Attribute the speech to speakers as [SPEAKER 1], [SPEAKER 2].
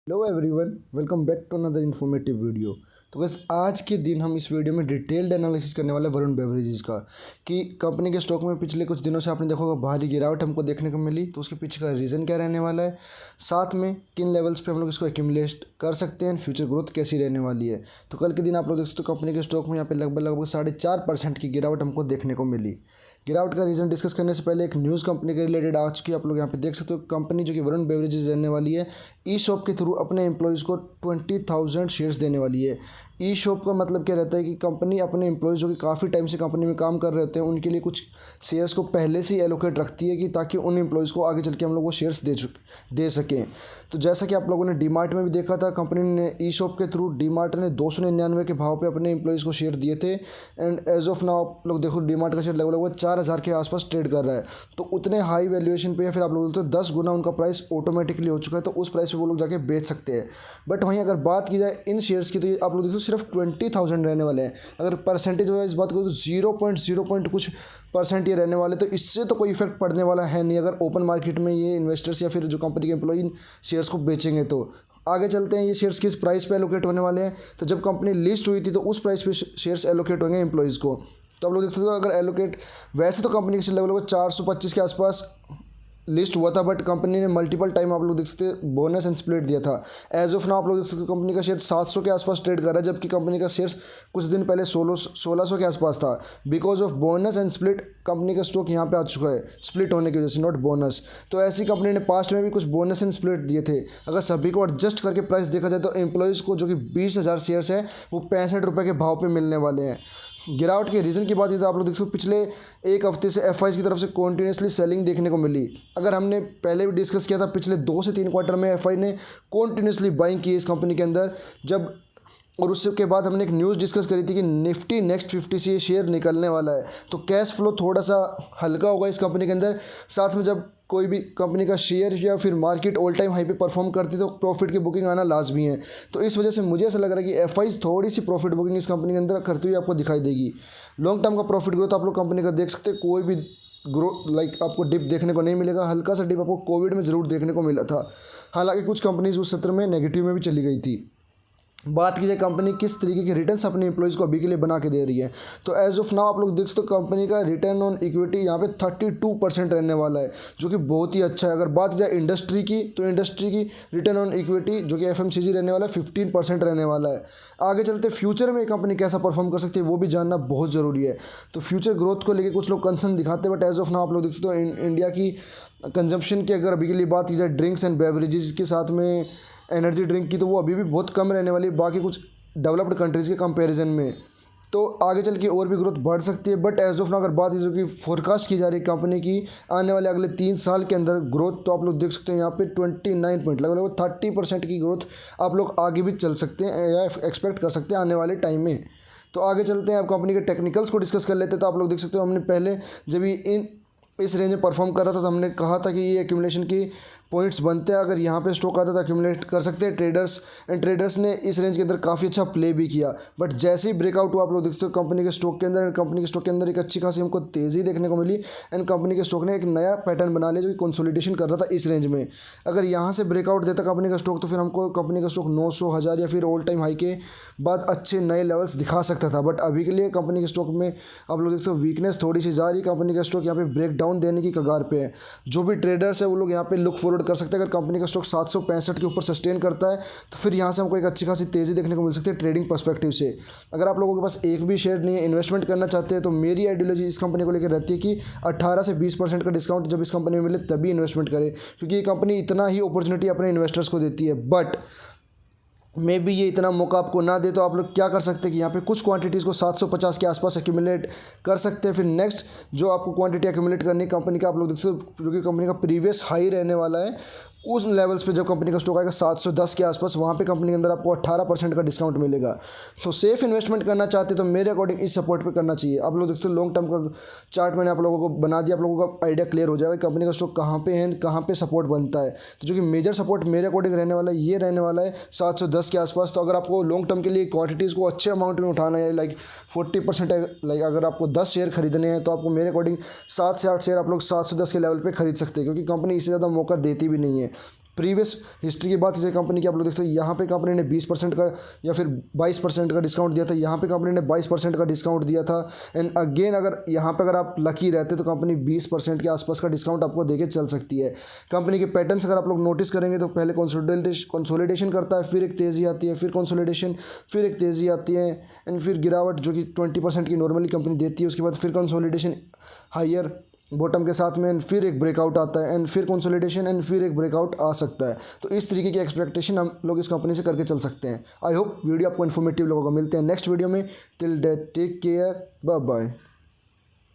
[SPEAKER 1] Hello everyone, welcome back to another informative video. तो बस आज के दिन हम इस वीडियो में डिटेल्ड एनालिसिस करने वाले हैं वरुण बेवरेजेस का कि कंपनी के स्टॉक में पिछले कुछ दिनों से आपने देखा होगा भारी गिरावट हमको देखने को मिली। तो उसके पीछे का रीज़न क्या रहने वाला है, साथ में किन लेवल्स पे हम लोग इसको एक्यूमुलेट कर सकते हैं, फ्यूचर ग्रोथ कैसी रहने वाली है। तो कल के दिन आप लोग देख सकते हो कंपनी के स्टॉक में यहाँ पे लगभग 4.5% की गिरावट हमको देखने को मिली। गिरावट का रीज़न डिस्कस करने से पहले एक न्यूज़ कंपनी के रिलेटेड आज की आप लोग यहाँ पे देख सकते हो। कंपनी जो कि वरुण बेवरेजेस रहने वाली है, ई शॉप के थ्रू अपने एम्प्लॉयज़ को 20,000 शेयर्स देने वाली है। ई शॉप का मतलब क्या रहता है कि कंपनी अपने एम्प्लॉयज़ जो कि काफ़ी टाइम से कंपनी में काम कर रहे होते हैं उनके लिए कुछ शेयर्स को पहले से ही एलोकेट रखती है कि ताकि उन एम्प्लॉयज़ को आगे चल के हम लोग वो शेयर्स दे सकें। तो जैसा कि आप लोगों ने डीमार्ट में भी देखा था, कंपनी ने ई शॉप के थ्रू डीमार्ट ने 299 के भाव पे अपने एम्प्लॉयज़ को शेयर दिए थे। एंड एज ऑफ नाउ आप लोग देखो डीमार्ट का शेयर लगभग 4,000 के आसपास ट्रेड कर रहा है। तो उतने हाई वैल्यूएशन पे या फिर आप लोग बोलते हो 10 गुना उनका प्राइस ऑटोमेटिकली हो चुका है, तो उस प्राइस पे वो लोग जाके बेच सकते हैं। बट वहीं अगर बात की जाए इन शेयर्स की, तो ये आप लोग देखो सिर्फ 20,000 रहने वाले हैं। अगर परसेंटेज वाइज बात करूँ तो 0.0 कुछ परसेंट ये रहने वाले, तो इससे तो कोई इफेक्ट पड़ने वाला है नहीं अगर ओपन मार्केट में ये इन्वेस्टर्स या फिर जो कंपनी के एम्प्लॉई शेयर्स को बेचेंगे। तो आगे चलते हैं, ये शेयर्स किस प्राइस पे एलोकेट होने वाले हैं। तो जब कंपनी लिस्ट हुई थी तो उस प्राइस पे शेयर्स एलोकेट होंगे एम्प्लॉयज़ को। तो आप लोग देख सकते हो अगर एलोकेट, वैसे तो कंपनी के शेयर लगभग 425 के आसपास लिस्ट हुआ था, बट कंपनी ने मल्टीपल टाइम आप लोग देख सकते हैं बोनस एंड स्प्लिट दिया था। एज ऑफ नाउ आप लोग देख सकते हो कंपनी का शेयर 700 के आसपास ट्रेड कर रहा है, जबकि कंपनी का शेयर कुछ दिन पहले 1600 के आसपास था। Because of bonus and split company का स्टॉक यहाँ पे आ चुका है, स्प्लिट होने की वजह से, नॉट बोनस। तो ऐसी कंपनी ने पास्ट में भी कुछ बोनस एंड स्प्लिट दिए थे। अगर सभी को एडजस्ट करके प्राइस देखा जाए तो एम्प्लॉयज़ को जो कि 20,000 शेयर्स है वो 65 रुपये के भाव पे मिलने वाले हैं। गिरावट के रीज़न की बात की तो आप लोग देख सकते हो पिछले एक हफ्ते से एफआईज की तरफ से कॉन्टीन्यूसली सेलिंग देखने को मिली। अगर हमने पहले भी डिस्कस किया था, पिछले 2 से 3 क्वार्टर में एफआई ने कॉन्टीन्यूसली बाइंग की इस कंपनी के अंदर। जब और उसके बाद हमने एक न्यूज़ डिस्कस करी थी कि निफ्टी नेक्स्ट 50 से ये शेयर निकलने वाला है, तो कैश फ्लो थोड़ा सा हल्का होगा इस कंपनी के अंदर। साथ में जब कोई भी कंपनी का शेयर या फिर मार्केट ऑल टाइम हाई पे परफॉर्म करती है तो प्रॉफिट की बुकिंग आना लाजमी है। तो इस वजह से मुझे ऐसा लग रहा है कि एफआईज थोड़ी सी प्रॉफिट बुकिंग इस कंपनी के अंदर करती हुई आपको दिखाई देगी। लॉन्ग टर्म का प्रॉफिट ग्रोथ आप लोग कंपनी का देख सकते हैं, कोई भी ग्रोथ आपको डिप देखने को नहीं मिलेगा। हल्का सा डिप आपको कोविड में ज़रूर देखने को मिला था, हालांकि कुछ कंपनीज उस सत्र में नेगेटिव में भी चली गई थी। बात की जाए कंपनी किस तरीके के रिटर्न्स अपने एम्प्लॉयज़ को अभी के लिए बना के दे रही है, तो एज ऑफ नाउ आप लोग देख सकते हो कंपनी का रिटर्न ऑन इक्विटी यहाँ पे 32% रहने वाला है, जो कि बहुत ही अच्छा है। अगर बात की जाए इंडस्ट्री की, तो इंडस्ट्री की रिटर्न ऑन इक्विटी जो कि एफएमसीजी रहने वाला है 15% रहने वाला है। आगे चलते फ्यूचर में कंपनी कैसा परफॉर्म कर सकती है वो भी जानना बहुत ज़रूरी है। तो फ्यूचर ग्रोथ को लेकर कुछ लोग कंसर्न दिखाते हैं, बट एज ऑफ नाउ आप लोग देख सकते हो इंडिया की कंजम्पशन की अगर अभी के लिए बात की जाए ड्रिंक्स एंड बेवरेजेस के साथ में एनर्जी ड्रिंक की, तो वो अभी भी बहुत कम रहने वाली है बाकी कुछ डेवलप्ड कंट्रीज़ के कंपैरिजन में। तो आगे चल के और भी ग्रोथ बढ़ सकती है, बट एज ऑफ नाउ अगर बात जो कि फोरकास्ट की जा रही है कंपनी की आने वाले अगले 3 साल के अंदर ग्रोथ, तो आप लोग देख सकते हैं यहाँ पे 29 पॉइंट लगभग 30% की ग्रोथ आप लोग आगे भी चल सकते हैं या एक्सपेक्ट कर सकते हैं आने वाले टाइम में। तो आगे चलते हैं, अब कंपनी के टेक्निकल्स को डिस्कस कर लेते हैं। तो आप लोग देख सकते हो हमने पहले जब ये इस रेंज में परफॉर्म कर रहा था तो हमने कहा था कि ये एक्यूमुलेशन की पॉइंट्स बनते हैं, अगर यहाँ पे स्टॉक आता तो एक्यूमुलेट कर सकते हैं ट्रेडर्स। एंड ट्रेडर्स ने इस रेंज के अंदर काफ़ी अच्छा प्ले भी किया, बट जैसे ही ब्रेकआउट हुआ आप लोग देखते हो कंपनी के स्टॉक के अंदर, कंपनी के स्टॉक के अंदर एक अच्छी खासी हमको तेज़ी देखने को मिली। एंड कंपनी के स्टॉक ने एक नया पैटर्न बना लिया जो कि कंसोलिडेशन कर रहा था इस रेंज में। अगर यहाँ से ब्रेकआउट देता कंपनी का स्टॉक तो फिर हमको कंपनी का स्टॉक 900, 1000 या फिर ऑल टाइम हाई के बाद अच्छे नए लेवल्स दिखा सकता था। बट अभी के लिए कंपनी के स्टॉक में आप लोग देख सकते हो वीकनेस थोड़ी सी जा रही। कंपनी का स्टॉक यहाँ पे ब्रेक डाउन देने की कगार पे है। जो भी ट्रेडर्स है वो लोग यहाँ पे लुक फॉरवर्ड कर सकते हैं। अगर कंपनी का स्टॉक 765 के ऊपर सस्टेन करता है तो फिर यहाँ से हमको एक अच्छी खासी तेज़ी देखने को मिल सकती है ट्रेडिंग पर्सपेक्टिव से। अगर आप लोगों के पास एक भी शेयर नहीं है, इन्वेस्टमेंट करना चाहते हैं, तो मेरी आइडियोलॉजी इस कंपनी को लेकर रहती है कि 18 से 20% का डिस्काउंट जब इस कंपनी में मिले तभी इन्वेस्टमेंट करें, क्योंकि ये कंपनी इतना ही अपॉर्चुनिटी अपने इन्वेस्टर्स को देती है। बट मे बी ये इतना मौका आपको ना दे, तो आप लोग क्या कर सकते हैं कि यहाँ पे कुछ क्वांटिटीज़ को 750 के आसपास एक्यूमुलेट कर सकते हैं। फिर नेक्स्ट जो आपको क्वांटिटी एक्यूमुलेट करनी है कंपनी का, आप लोग देख सकते हो जो कि कंपनी का प्रीवियस हाई रहने वाला है, उस लेवल्स पे जब कंपनी का स्टॉक आएगा 710 के आसपास, वहाँ पे कंपनी के अंदर आपको 18% का डिस्काउंट मिलेगा। तो सेफ इन्वेस्टमेंट करना चाहते तो मेरे अकॉर्डिंग इस सपोर्ट पे करना चाहिए। आप लोग देखते हो लॉन्ग टर्म का चार्ट मैंने आप लोगों को बना दिया, आप लोगों का आइडिया क्लियर हो जाएगा कंपनी का स्टॉक कहाँ पे है, कहाँ पे सपोर्ट बनता है। तो जो कि मेजर सपोर्ट मेरे अकॉर्डिंग रहने वाला है, ये रहने वाला है 710 के आसपास। तो अगर आपको लॉन्ग टर्म के लिए क्वांटिटीज़ को अच्छे अमाउंट में उठाना है, लाइक 40%, लाइक अगर आपको 10 शेयर खरीदने हैं तो आपको मेरे अकॉर्डिंग 7 से 8 शेयर आप लोग 710 के लेवल पर खरीद सकते हैं, क्योंकि कंपनी इससे ज़्यादा मौका देती भी नहीं है। प्रीवियस हिस्ट्री की बात कीजिए कंपनी की, आप लोग देख सकते हैं यहाँ पे कंपनी ने 20% का या फिर 22% का डिस्काउंट दिया था, यहाँ पे कंपनी ने 22% का डिस्काउंट दिया था। एंड अगेन अगर यहाँ पे अगर आप लकी रहते तो कंपनी 20% के आसपास का डिस्काउंट आपको देके चल सकती है। कंपनी के पैटर्न्स अगर आप लोग नोटिस करेंगे तो पहले कंसोलिडेशन करता है, फिर एक तेज़ी आती है, फिर कंसोलिडेशन, फिर एक तेज़ी आती है, एंड फिर गिरावट जो कि 20% की नॉर्मली कंपनी देती है। उसके बाद फिर कंसोलिडेशन हायर बॉटम के साथ में, एंड फिर एक ब्रेकआउट आता है, एंड फिर कंसोलिडेशन, एंड फिर एक ब्रेकआउट आ सकता है। तो इस तरीके की एक्सपेक्टेशन हम लोग इस कंपनी से करके चल सकते हैं। आई होप वीडियो आपको इन्फॉर्मेटिव लोगों को मिलते हैं नेक्स्ट वीडियो में। Till date take care, bye bye.